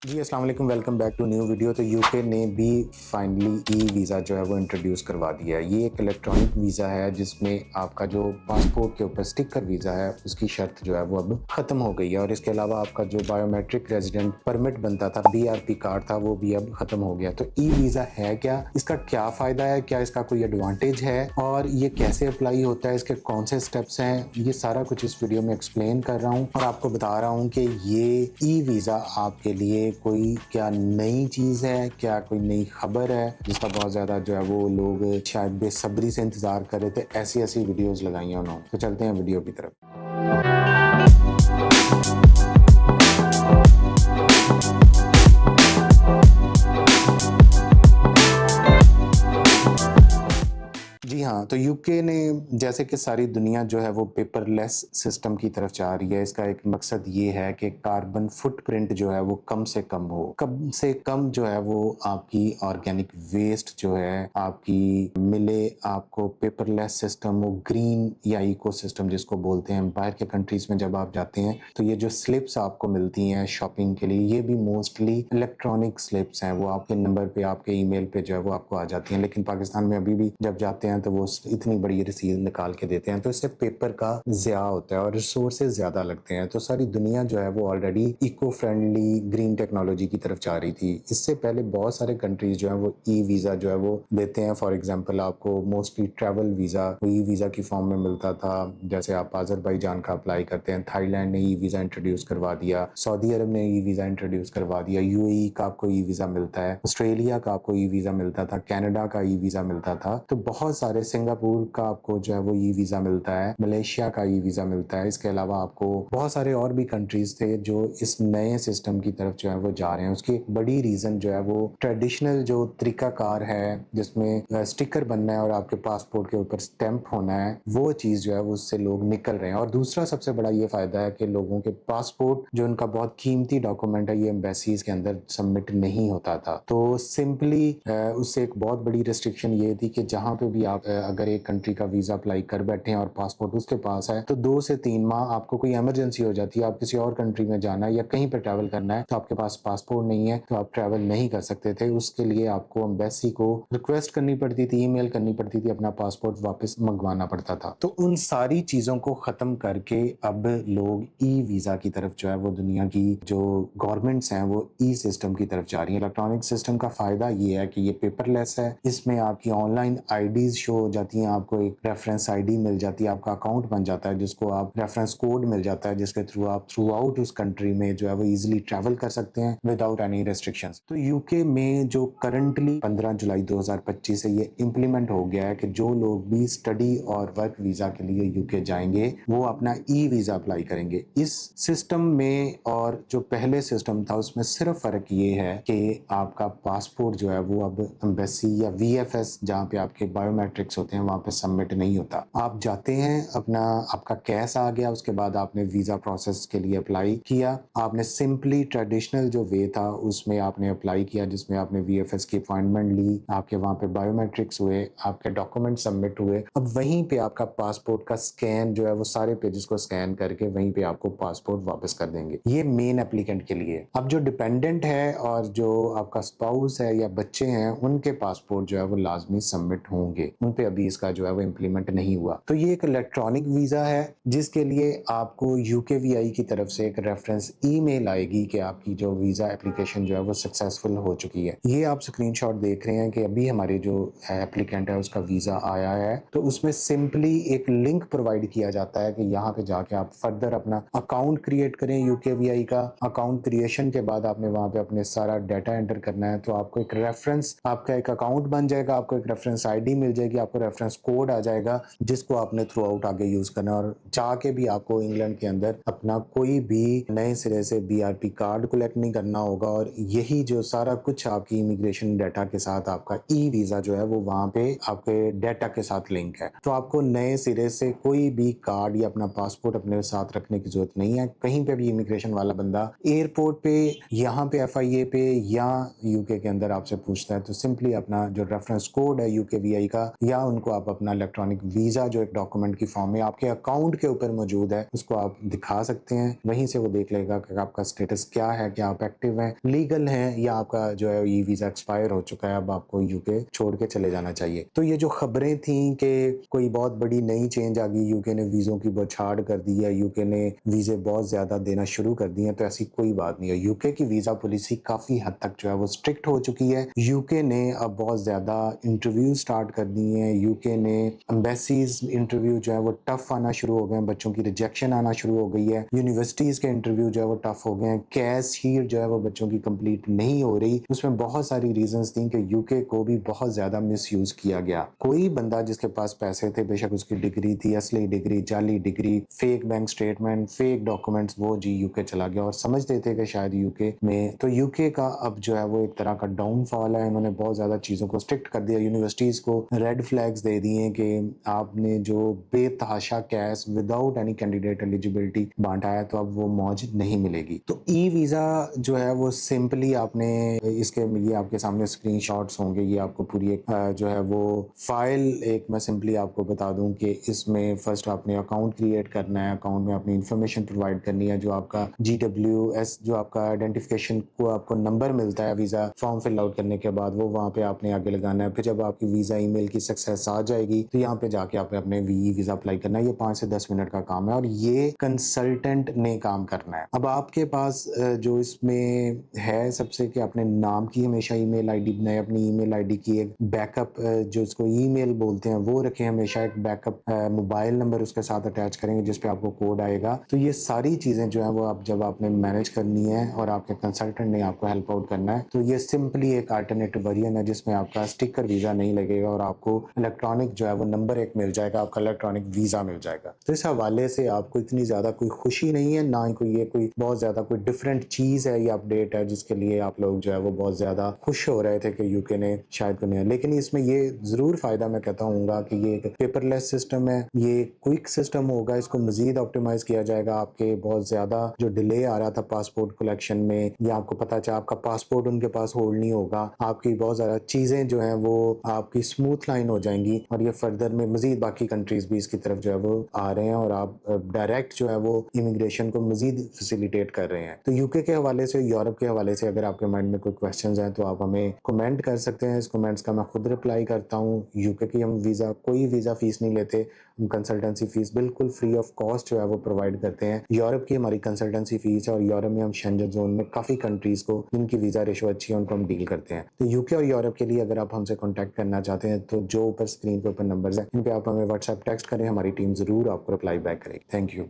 जी अस्सलाम वालेकुम, welcome back to new video. तो यूके ने भी फाइनली ई वीज़ा जो है वो इंट्रोड्यूस करवा दिया है। ये एक इलेक्ट्रॉनिक वीज़ा है जिसमें आपका जो पासपोर्ट के ऊपर स्टिकर वीज़ा है उसकी शर्त जो है वो अब ख़त्म हो गई है और इसके अलावा आपका जो बायोमेट्रिक रेजिडेंट परमिट बनता था, बीआरपी कार्ड था, वो भी अब ख़त्म हो गया। तो ई वीज़ा है क्या, इसका क्या फ़ायदा है, क्या इसका कोई एडवांटेज है और ये कैसे अप्लाई होता है, इसके कौन से स्टेप्स हैं, ये सारा कुछ इस वीडियो में एक्सप्लेन कर रहा हूँ और आपको बता रहा हूँ कि ये ई वीज़ा आपके लिए कोई क्या नई चीज़ है, क्या कोई नई खबर है जिसका बहुत ज़्यादा जो है वो लोग शायद बेसब्री से इंतज़ार कर रहे थे। ऐसी ऐसी वीडियोज़ लगाई हैं उन्होंने। तो चलते हैं वीडियो की तरफ। जी हाँ, तो यूके ने जैसे कि सारी दुनिया जो है वो पेपरलेस सिस्टम की तरफ जा रही है। इसका एक मकसद ये है कि कार्बन फुटप्रिंट जो है वो कम से कम हो, कम से कम जो है वो आपकी ऑर्गेनिक वेस्ट जो है आपकी मिले, आपको पेपरलेस सिस्टम हो, ग्रीन या इकोसिस्टम जिसको बोलते हैं। बाहर के कंट्रीज में जब आप जाते हैं तो ये जो स्लिप्स आपको मिलती हैं शॉपिंग के लिए, ये भी मोस्टली इलेक्ट्रॉनिक स्लिप्स हैं। वो आपके नंबर पे, आपके ईमेल पे जो है वो आपको आ जाती हैं। लेकिन पाकिस्तान में अभी भी जब जाते हैं तो वो इतनी बड़ी रसीद निकाल के देते हैं, तो इससे पेपर का ज़्या होता है और रिसोर्सेज ज़्यादा लगते हैं। तो सारी दुनिया जो है वो already eco friendly green technology की तरफ जा रही थी। इससे पहले बहुत सारे कंट्रीज जो है वो ई वीज़ा जो है वो देते हैं। फॉर एग्जाम्पल आपको mostly travel visa e visa की फॉर्म में मिलता था। जैसे आप अजरबैजान का अप्लाई करते हैं, थाईलैंड ने ई वीज़ा इंट्रोड्यूस करवा दिया, सऊदी अरब ने ई वीज़ा इंट्रोड्यूस करवा दिया, यूएई का आपको ई वीज़ा मिलता है, ऑस्ट्रेलिया का आपको ई वीज़ा मिलता था, कनाडा का ई वीज़ा मिलता था। तो बहुत सारे, सिंगापुर का आपको जो है वो ई वीज़ा मिलता है, मलेशिया का ई वीज़ा मिलता है। इसके अलावा आपको बहुत सारे और भी कंट्रीज थे जो इस नए सिस्टम की तरफ जो है वो जा रहे हैं। उसकी एक बड़ी रीज़न जो है वो ट्रेडिशनल जो तरीकाकार है जिसमें स्टिकर बनना है और आपके पासपोर्ट के ऊपर स्टैंप होना है, वो चीज़ जो है वो उससे लोग निकल रहे हैं। और दूसरा सबसे बड़ा ये फ़ायदा है कि लोगों के पासपोर्ट जो उनका बहुत कीमती डॉक्यूमेंट है, ये एम्बेसीज के अंदर सबमिट नहीं होता था। तो सिंपली उससे एक बहुत बड़ी रिस्ट्रिक्शन ये थी कि जहाँ पे भी आप अगर एक कंट्री का वीज़ा अप्लाई कर बैठे हैं और पासपोर्ट उसके पास है, तो 2 से 3 माह आपको कोई इमरजेंसी हो जाती है, आप किसी और कंट्री में जाना है या कहीं पर ट्रैवल करना है, तो आपके पास पासपोर्ट नहीं है तो आप ट्रैवल नहीं कर सकते थे। उसके लिए आपको एम्बेसी को रिक्वेस्ट करनी पड़ती थी, ईमेल करनी पड़ती थी, अपना पासपोर्ट वापस मंगवाना पड़ता था। तो उन सारी चीज़ों को ख़त्म करके अब लोग ई वीज़ा की तरफ जो है वो दुनिया की जो गवर्नमेंट्स हैं वो ई सिस्टम की तरफ जा रही है। इलेक्ट्रॉनिक सिस्टम का फ़ायदा ये है कि ये पेपरलेस है, इसमें आपकी ऑनलाइन आईडीज़ शो हो जाती हैं, आपको एक रेफरेंस आईडी मिल जाती है, आपका अकाउंट बन जाता है जिसको आप रेफरेंस कोड मिल जाता है, जिसके थ्रू आप थ्रू आउट उस कंट्री में जो है वो इजीली ट्रैवल कर सकते हैं विदाउट एनी रेस्ट्रिक्शंस। तो यूके में जो करंटली 15 जुलाई 2025 से ये इम्प्लीमेंट हो गया है कि जो लोग भी स्टडी और वर्क वीज़ा के लिए यूके जाएंगे वो अपना ई वीज़ा अप्लाई करेंगे। इस सिस्टम में और जो पहले सिस्टम था उसमें सिर्फ फ़र्क ये है कि आपका पासपोर्ट जो है वो अब एम्बेसी या वीएफएस जहाँ पे आपके बायोमेट्रिक्स होते हैं वहाँ पे सबमिट नहीं होता। आप जाते हैं, अपना आपका कैश आ गया, उसके बाद आपने वीज़ा प्रोसेस के लिए अप्लाई किया, आपने सिंपली ट्रेडिशनल जो वे था उसमें आपने अप्लाई किया, जिसमें आपने वीएफएस की अपॉइंटमेंट ली, आपके वहाँ पे बायोमेट्रिक्स हुए, आपके डॉक्यूमेंट सबमिट हुए। अब वहीं पे आपका पासपोर्ट का स्कैन जो है वो सारे पेजेस को स्कैन करके वहीं पे आपको पासपोर्ट वापस कर देंगे। ये मेन एप्लीकेंट के लिए। अब जो डिपेंडेंट है और जो आपका स्पाउस है या बच्चे हैं, उनके पासपोर्ट जो है वो लाजमी सबमिट होंगे, उन पे अभी इसका जो है वो इम्प्लीमेंट नहीं हुआ। तो ये एक इलेक्ट्रॉनिक वीज़ा है जिसके लिए आपको यूकेवीआई की तरफ से एक रेफरेंस ईमेल आएगी कि आपकी जो वीज़ा एप्लीकेशन जो है वो सक्सेसफुल हो चुकी है। ये आप स्क्रीनशॉट देख रहे हैं कि अभी हमारे जो एप्लीकेंट है उसका वीज़ा आया है। तो उसमें सिंपली एक लिंक प्रोवाइड किया जाता है कि यहाँ पे जाके आप फर्दर अपना अकाउंट क्रिएट करें। यूकेवीआई का अकाउंट क्रिएशन के बाद आपने वहाँ पे अपने सारा डाटा एंटर करना है, तो आपको एक रेफरेंस, आपका एक अकाउंट बन जाएगा, आपको एक रेफरेंस आईडी मिल जाएगी, आपको रेफरेंस कोड आ जाएगा जिसको आपने थ्रू आउट आगे यूज करना है। और जाके भी आपको इंग्लैंड के अंदर अपना कोई भी नए सिरे से बीआरपी कार्ड कलेक्ट नहीं करना होगा और यही जो सारा कुछ आपकी इमिग्रेशन डाटा के साथ आपका ई वीज़ा जो है वो वहाँ पे आपके डाटा के साथ लिंक है। तो आपको नए सिरे से कोई भी कार्ड या अपना पासपोर्ट अपने साथ रखने की जरूरत नहीं है। कहीं पे भी इमिग्रेशन वाला बंदा एयरपोर्ट पे, यहाँ पे एफआईए पे या यूके के अंदर आपसे पूछता है तो सिंपली अपना जो रेफरेंस कोड है यूकेवीआई का या उन उनको आप अपना इलेक्ट्रॉनिक वीज़ा जो एक डॉक्यूमेंट की फॉर्म में आपके अकाउंट के ऊपर मौजूद है उसको आप दिखा सकते हैं। वहीं से वो देख लेगा कि आपका स्टेटस क्या है, क्या आप एक्टिव हैं, लीगल हैं या आपका जो है ये वीज़ा एक्सपायर हो चुका है, अब आपको यूके छोड़ के चले जाना चाहिए। तो ये जो खबरें थी कि कोई बहुत बड़ी नई चेंज आ गई, यूके ने वीज़ों की बौछार कर दी है, यूके ने वीज़े बहुत ज़्यादा देना शुरू कर दिए हैं, तो ऐसी कोई बात नहीं है। यूके की वीज़ा पॉलिसी काफ़ी हद तक जो है वो स्ट्रिक्ट हो चुकी है। यूके ने अब बहुत ज़्यादा इंटरव्यू स्टार्ट कर दिए हैं। यूके ने एम्बेसीज इंटरव्यू जो है वो टफ आना शुरू हो गए हैं, बच्चों की रिजेक्शन आना शुरू हो गई है। यूनिवर्सिटीज़ के इंटरव्यू जो है वो टफ हो गए हैं। कैस हीट जो है वो बच्चों की कंप्लीट नहीं हो रही। उसमें बहुत सारी रीजंस थी कि यूके को भी बहुत ज़्यादा मिसयूज़ किया गया। कोई बंदा जिसके पास पैसे थे, बेशक उसकी डिग्री थी, असली डिग्री, जाली degree, fake bank statement, fake documents, वो जी यूके चला गया और समझते थे कि शायद यूके में, तो यूके का अब जो है वो एक तरह का डाउनफॉल है। इन्होंने बहुत ज़्यादा चीज़ों को स्ट्रिक्ट कर दिया। यूनिवर्सिटीज़ को रेड फ्लैग्स दे दिए कि आपने जो बेतहाशा cash without any candidate eligibility बांटा है तो अब वो मौज नहीं मिलेगी। तो ई वीज़ा जो है वो सिंपली आपने इसके, ये आपके सामने स्क्रीनशॉट्स होंगे, ये आपको पूरी एक जो है वो फाइल, एक मैं सिंपली आपको बता दूं कि इसमें फर्स्ट आपने अकाउंट क्रिएट करना है। अकाउंट में अपनी इंफॉर्मेशन प्रोवाइड करनी है, जो आपका GWS जो आपका आइडेंटिफिकेशन को आपको नंबर मिलता है वीज़ा फॉर्म फिल आउट करने के बाद, वो वहाँ पे आपने आगे लगाना है। फिर जब आपकी वीज़ा ईमेल की सक्सेस आ जाएगी तो यहाँ पे जाके आपने अपने वीज़ा अप्लाई करना है। ये 5 से 10 मिनट का काम है और ये कंसल्टेंट ने काम करना है। अब आपके पास जो इसमें है सबसे कि अपने नाम की हमेशा ईमेल आईडी बनाए, अपनी ईमेल आईडी की एक बैकअप जो इसको ईमेल बोलते हैं वो रखें, हमेशा एक बैकअप मोबाइल नंबर उसके साथ अटैच करेंगे जिस पे आपको कोड आएगा। तो ये सारी चीज़ें जो है वो आप जब आपने मैनेज करनी है और आपके कंसल्टेंट ने आपको हेल्प आउट करना है, तो ये सिंपली एक अल्टरनेटिव वेरिएंट है जिसमें आपका स्टिकर वीज़ा नहीं लगेगा और आपको इलेक्ट्रॉनिक जो है वो नंबर एक मिल जाएगा, आपका इलेक्ट्रॉनिक वीज़ा मिल जाएगा। तो इस हवाले से आपको इतनी ज़्यादा कोई खुशी नहीं है, ना ही कोई ये कोई बहुत ज़्यादा कोई डिफरेंट चीज़ है, ये अपडेट है जिसके लिए आप लोग जो है वो बहुत ज़्यादा खुश हो रहे थे कि यूके ने शायद को नहीं। लेकिन इसमें ये ज़रूर फ़ायदा मैं कहता हूँ कि ये एक पेपरलेस सिस्टम है, ये क्विक सिस्टम होगा, इसको मज़ीद ऑप्टिमाइज़ किया जाएगा। आपके बहुत ज़्यादा जो डिले आ रहा था पासपोर्ट कलेक्शन में, या आपको पता चला आपका पासपोर्ट उनके पास होल्ड नहीं होगा, आपकी बहुत ज़्यादा चीज़ें जो हैं वो आपकी स्मूथ लाइन हो जाएंगी और ये फर्दर में मज़ीद बाकी कंट्रीज़ भी इसकी तरफ जो है वो आ रहे हैं और आप डायरेक्ट जो है वो इमिग्रेशन को मज़ीद फैसिलिटेट कर रहे हैं। तो यूके के हवाले से, यूरोप के हवाले से अगर आपके माइंड में कोई क्वेश्चंस हैं तो आप हमें कमेंट कर सकते हैं। इस कमेंट्स का मैं खुद रिप्लाई करता हूँ। यूके की हम कोई वीज़ा फीस नहीं लेते, हम कंसल्टेंसी फीस बिल्कुल फ्री ऑफ कॉस्ट जो है वो प्रोवाइड करते हैं। यूरोप की हमारी कंसल्टेंसी फीस है और यूरोप में हम शेंजन जोन में काफ़ी कंट्रीज़ को जिनकी वीज़ा रेशो अच्छी है उनको हम डील करते हैं। तो यूके और यूरोप के लिए अगर आप हमसे कॉन्टैक्ट करना चाहते हैं तो जो ऊपर स्क्रीन के ऊपर नंबर्स हैं इन पे आप हमें व्हाट्सएप टेक्स्ट करें, हमारी टीम ज़रूर आपको रिप्लाई बैक करेगी। Thank you.